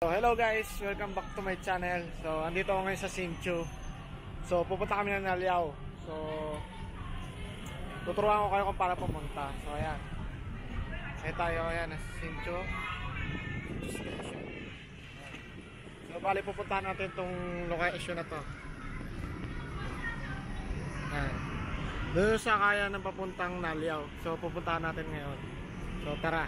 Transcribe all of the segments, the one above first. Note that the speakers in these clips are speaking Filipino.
So hello guys, welcome back to my channel. So andito ako ngayon sa Sinchu. So pupunta kami ng Naliao. So tuturuan ko kayo kung paano pumunta. So ayan. Kaya tayo ayan sa Sinchu Station. So bali pupuntahan natin tong location na to. Ayan. Doon sa kaya ng papuntang Naliao. So pupuntahan natin ngayon. So tara.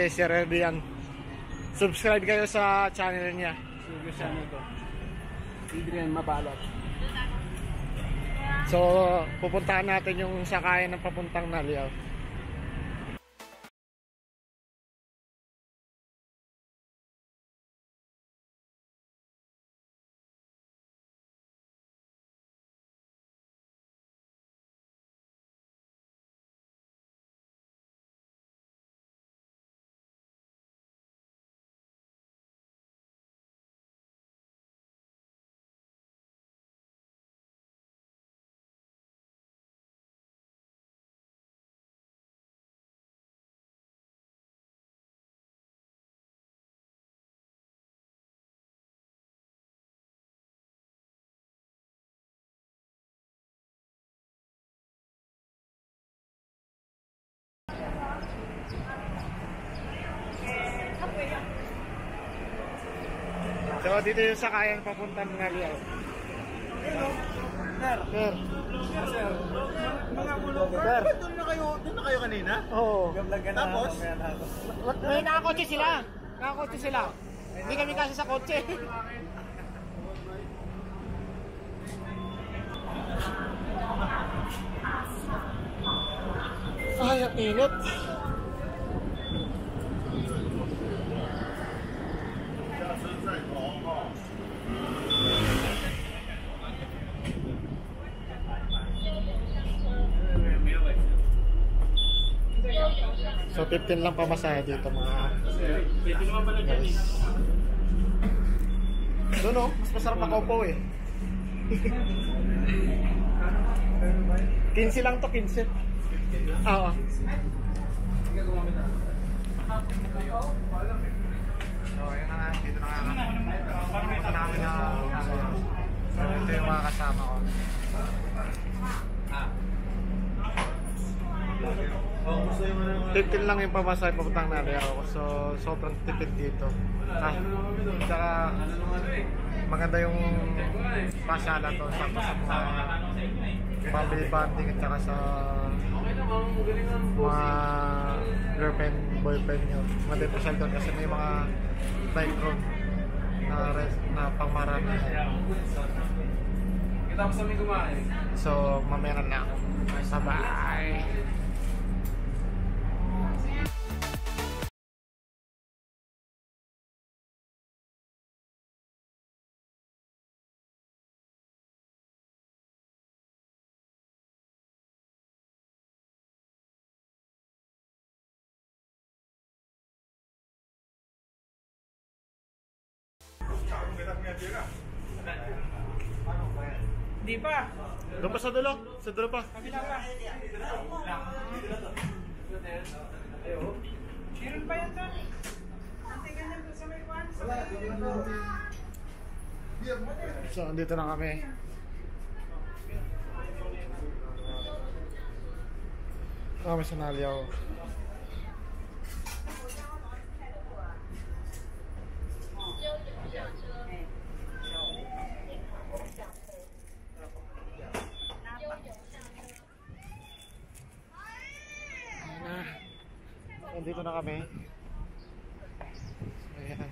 Si Rebian. Subscribe kayo sa channel niya. Sige siya nito. Adrian Mabalot. So, pupuntahan natin yung sakayan ng papuntang Naliao. So, dito yung sakayan papuntang Naliao. Sir. Mga bulong. Sir. Doon na kayo kanina? Oo. Tapos? May nakakotse sila. Nakakotse sila. Hindi kami kasi sa kotse. Ay, ang init. So 15 lang pamasahe dito mga guys. Doon o, mas masarap makaupo eh. 15 lang to, 15. Oo. So yun na nga, dito na nga. Punta na kami na so ito yung mga kasama ko. 15 lang yung pamasahe papuntang Naliao. So sobrang tipid dito. Tsaka maganda yung pasyalan to sa mga family bonding at saka sa mga girlfriend, boyfriend nyo. Maganda yung pasyal doon kasi may mga bike road na pangmarami. So mamaya na ako. Sabay! Hindi pa. Doon pa sa dulo. Sa dulo pa. Kabila pa. Meron pa yan doon. Ante ganyan doon sa may kwan. So, andito na kami. Kami sa Naliao. Andito na kami. Ayan.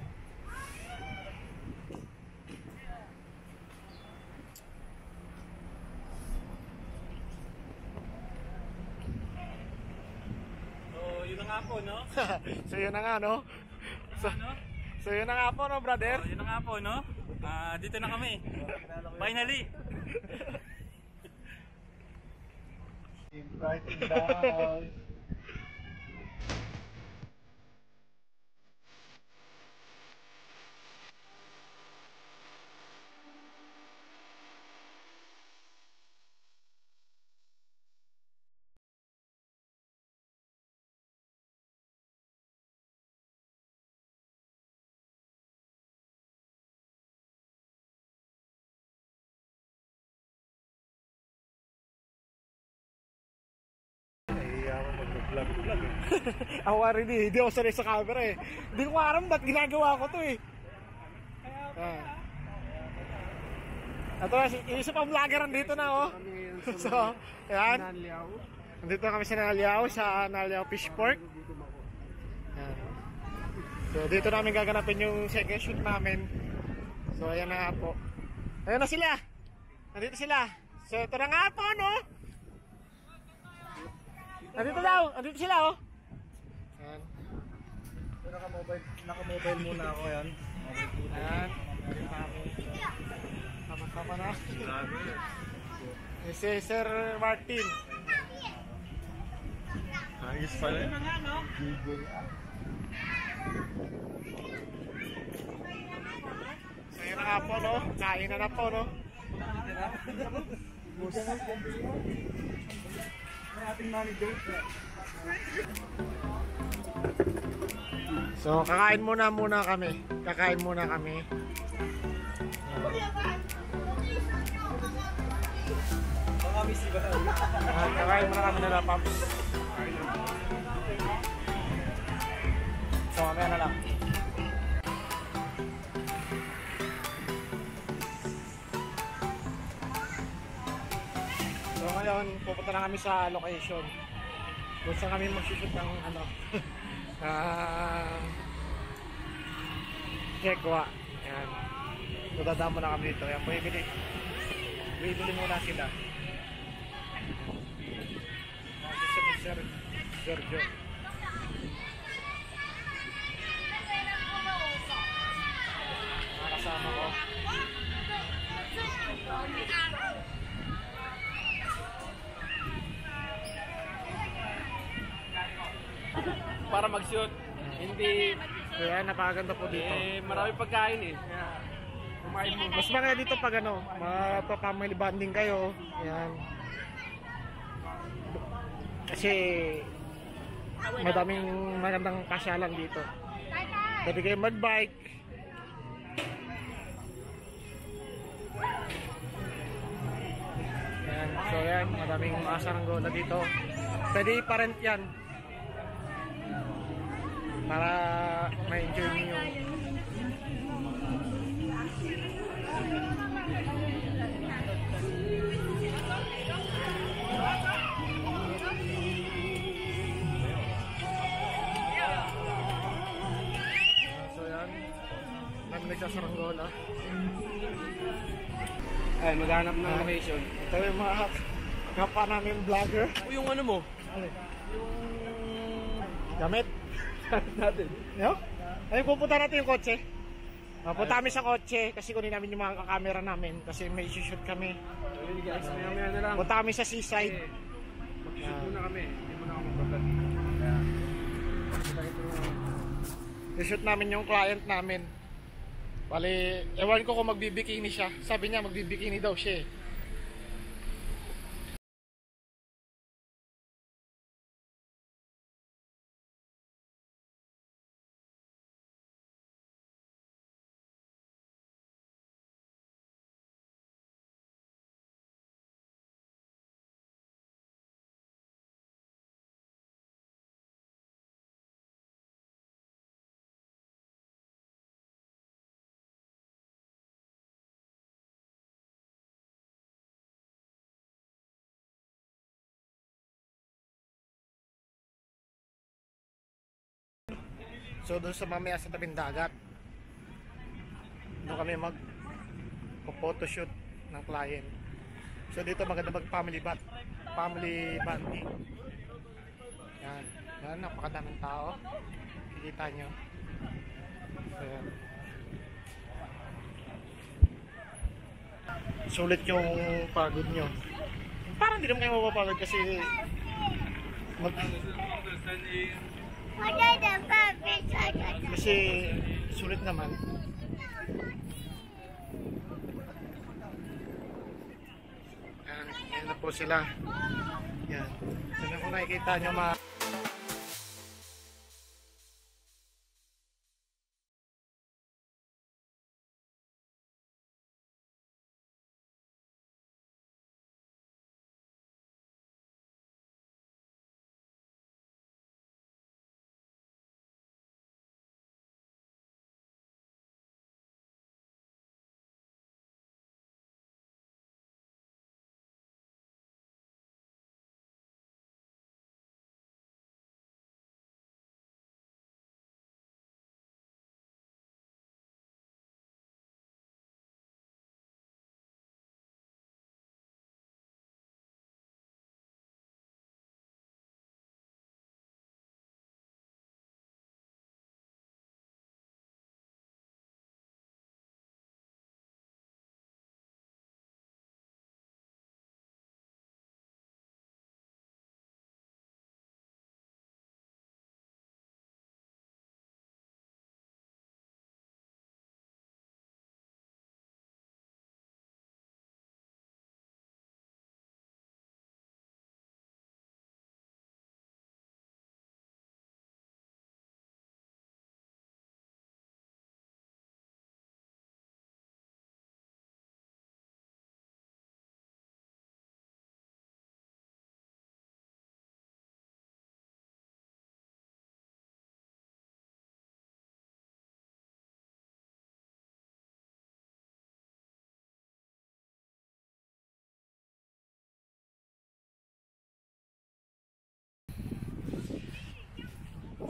So, yun na nga po, no? So yun na nga, no? So yun na nga po, no, brother? Yun na nga po, no? Dito na kami. Finally! Right down. Ako nga rin hindi ako sanay sa camera eh. Hindi ko aram ba't ginagawa ko to eh. Ito na, isa pang vlogger dito na oh. So, ayan. Nandito kami sa Naliao, sa Naliao Fish Port. Ayan. So, dito namin gaganapin yung second shoot namin. So, ayan na nga po. Ayan na sila. Nandito sila. So, ito na nga po, no? Nandito daw. Nandito sila, oh. Ayan. Naka-mobile muna ako yan. Ayan. Tama-tama na. Si Sir Martin. Ayos pala yun. So, yun na nga po, no? Kain na po, no? So, kakain muna kami. Kakain muna kami. Kakain muna kami na Paps. So, mamaya na lang. So, ngayon, pupunta na kami sa location. Doon saan kami mag-shoot ng ano, Kekwa. Ayan. Dadama na kami dito. Ayan, bibili muna sila. Si Sir Giorgio. Kasama ko. Para mag-shoot. Hindi, Kaya napakaganda po dito. marami pagkain eh. Kaya, kumain mo. Mas maganda dito pag ano, mapapamily bonding kayo. Ayan. Kasi madaming magandang pasyalan dito. Pwede kayo mag-bike. Ayan. So yan, madaming mga saranggola dito. Pwede i-parent yan. Para ma-enjoy niyo yung nagsasaranggola. Ay, maghanap ng location. Ito yung mga kapa namin vlogger. O yung ano mo? Gamit. Natin. No? Ay, pupunta natin yung kotse. Punta kami sa kotse kasi kunin namin yung mga kakamera namin kasi may shoot kami. Ayun guys, maya na lang. Punta kami sa seaside. Mag-shoot muna kami. Hindi muna kami magbablog. I-shoot namin yung client namin. Bali, ewan ko kung magbibikini siya. Sabi niya magbibikini daw siya eh. So doon sa mamaya sa tabing dagat, doon kami mag-photoshoot ng client. So dito maganda mag family bonding. Yan, yan, napakadaming tao. Kikita nyo. So, yan. Sulit yung pagod nyo. Parang hindi naman kayo mapapagod kasi kasi sulit naman. Yan na po sila. Yan. So na kung nakikita nyo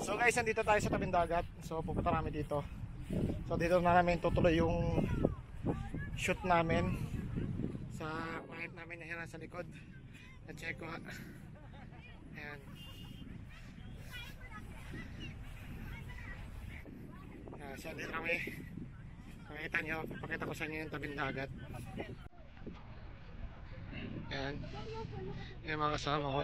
So guys, nandito tayo sa tabing dagat. So pupunta namin dito. So dito na namin tutuloy yung shoot namin sa client namin na yan sa likod. Na-check ko. Ayan. So dito kami. Makita nyo, papakita ko sa inyo yung tabing dagat. Ayan. Yung mga kasama ko.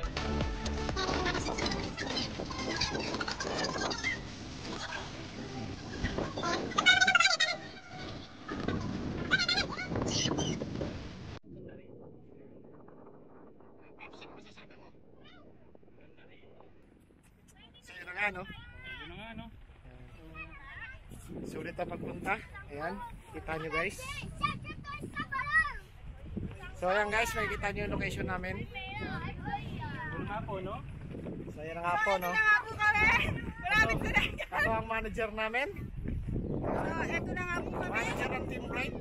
So yun na nga, no? Yun na nga, no? Sulit na pagpunta. Ayan, kita nyo guys. So ayan guys, makikita nyo yung location namin. Doon nga po, no? So ayan na nga po, no? Ako ang manager namin. Ito na nga po kami. Manager ng Team Bright.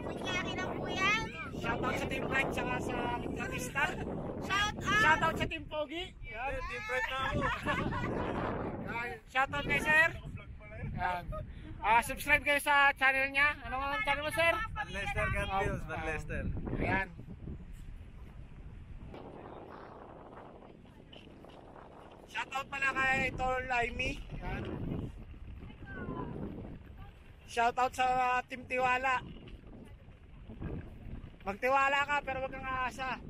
Kunyari lang po yan. Shoutout sa Team Bright tsaka sa Latistar. Shout out. Shoutout sa Team Pogi. Yan. Team Bright na ako. Shoutout kay sir. Yan. Subscribe kayo sa channel niya. Ano nga ang channel mo, sir? Van Lester God Bills, Van Lester. Ayan. Shoutout pala kay Tol Aimee. Yan. Shoutout sa Team Tiwala. Magtiwala ka pero wag kang aasa.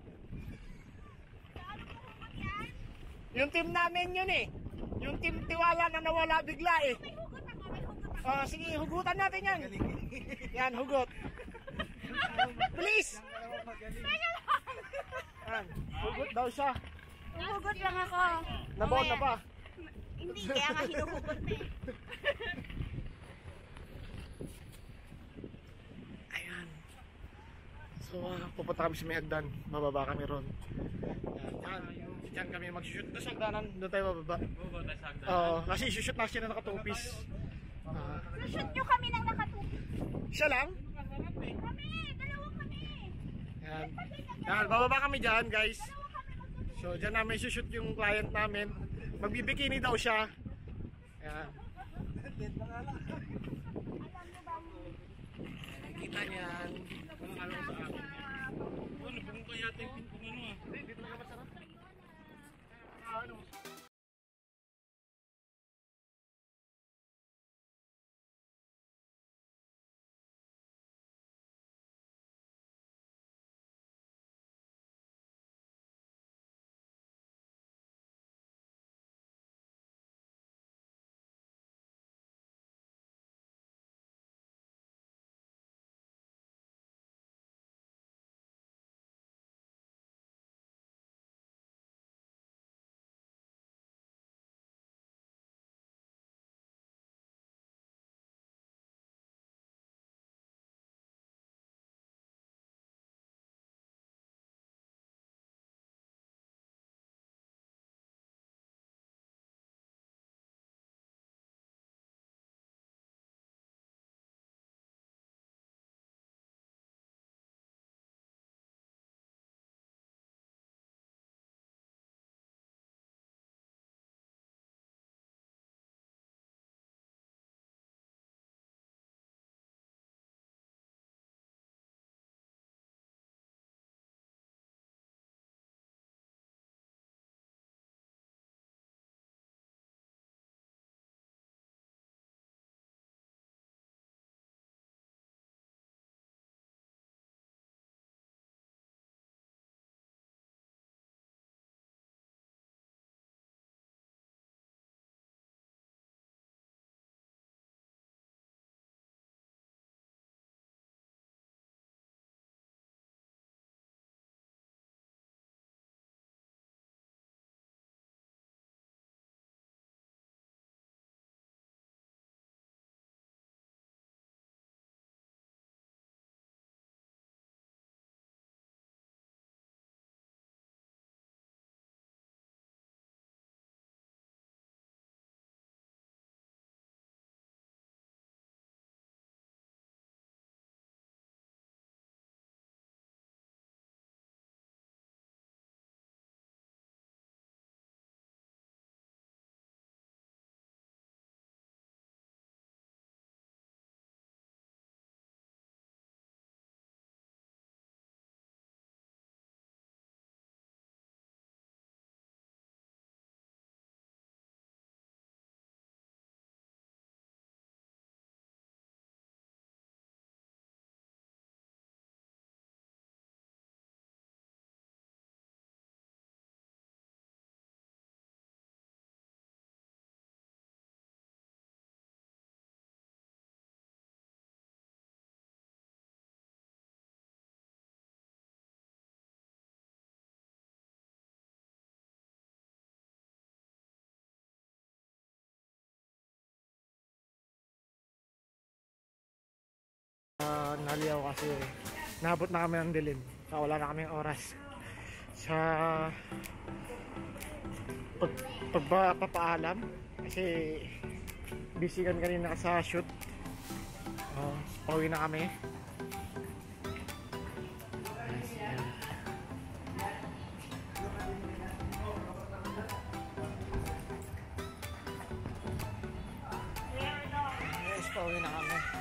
Yung team namin yun eh. Yung Team Tiwala na nawala bigla eh. Sige, hugutan natin yan. Yan, hugot. Please. Yan, hugot daw siya. Hugot lang ako. Nabaon na pa. Hindi, kaya nga hinuhugot na eh. Ayan. So, pupunta kami sa may hagdan. Bababa kami ron. Diyan kami mag-shoot. Doon sa hagdanan, doon tayo bababa. Oo, tayo sa hagdan. Oo, kasi shoot na siya na nakatupis. Shoot nyo kami ng nakatupis. Siya lang? Kami, dalawa kami. Ayan. Ayan, bababa kami dyan guys. So, dyan namin shoot yung client namin. Magbibikini daw siya. Ayan. Kita niyan. Kung ano sa akin. Ano, bumungka yata yung pinto ano ah. Hindi, dito na masarap. Ano? naliyaw kasi nabot na kami ng dilim. Wala na kami oras sa pagpapaalam kasi busy kan kanina sa shoot. Pauwi na kami. Yes, pauwi na kami.